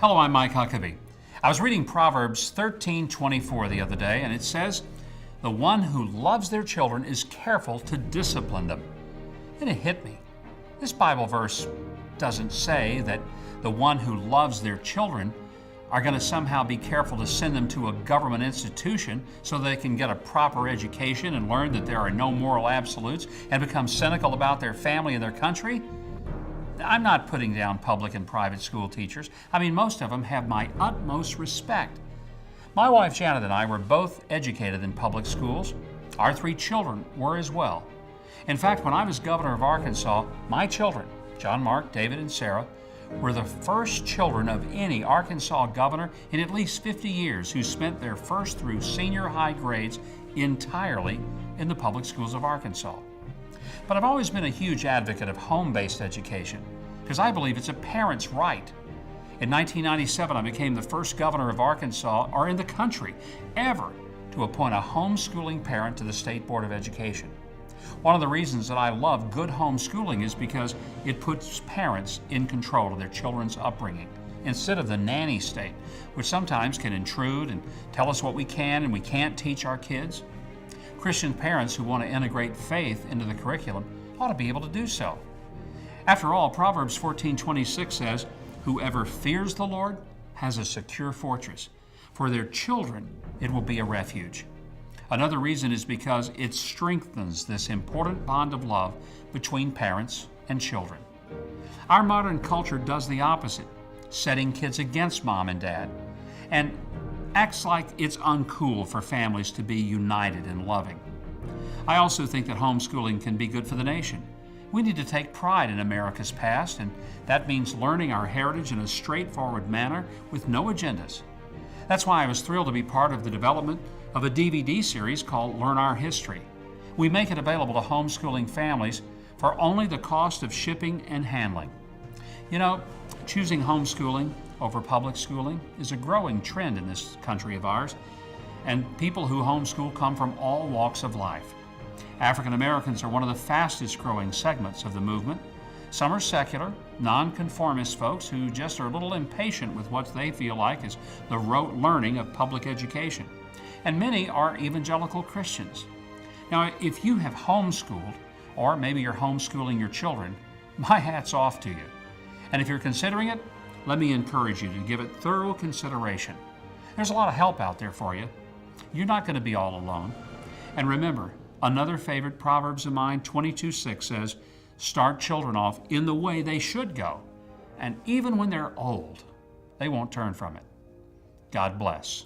Hello, I'm Mike Huckabee. I was reading Proverbs 13:24 the other day, and it says, "The one who loves their children is careful to discipline them." And it hit me. This Bible verse doesn't say that the one who loves their children are going to somehow be careful to send them to a government institution so they can get a proper education and learn that there are no moral absolutes and become cynical about their family and their country. I'm not putting down public and private school teachers. I mean, most of them have my utmost respect. My wife Janet and I were both educated in public schools. Our 3 children were as well. In fact, when I was governor of Arkansas, my children, John, Mark, David, and Sarah, were the first children of any Arkansas governor in at least 50 years who spent their first through senior high grades entirely in the public schools of Arkansas. But I've always been a huge advocate of home-based education because I believe it's a parent's right. In 1997, I became the first governor of Arkansas, or in the country, ever to appoint a homeschooling parent to the State Board of Education. One of the reasons that I love good homeschooling is because it puts parents in control of their children's upbringing instead of the nanny state, which sometimes can intrude and tell us what we can and we can't teach our kids. Christian parents who want to integrate faith into the curriculum ought to be able to do so. After all, Proverbs 14:26 says, "Whoever fears the Lord has a secure fortress. For their children it will be a refuge." Another reason is because it strengthens this important bond of love between parents and children. Our modern culture does the opposite, setting kids against mom and dad, and acts like it's uncool for families to be united and loving. I also think that homeschooling can be good for the nation. We need to take pride in America's past, and that means learning our heritage in a straightforward manner with no agendas. That's why I was thrilled to be part of the development of a DVD series called Learn Our History. We make it available to homeschooling families for only the cost of shipping and handling. You know, choosing homeschooling over public schooling is a growing trend in this country of ours, and people who homeschool come from all walks of life. African Americans are one of the fastest growing segments of the movement. Some are secular, nonconformist folks who just are a little impatient with what they feel like is the rote learning of public education. And many are evangelical Christians. Now, if you have homeschooled, or maybe you're homeschooling your children, my hat's off to you. And if you're considering it, let me encourage you to give it thorough consideration. There's a lot of help out there for you. You're not going to be all alone. And remember, another favorite Proverbs of mine, 22:6 says, "Start children off in the way they should go, and even when they're old, they won't turn from it." God bless.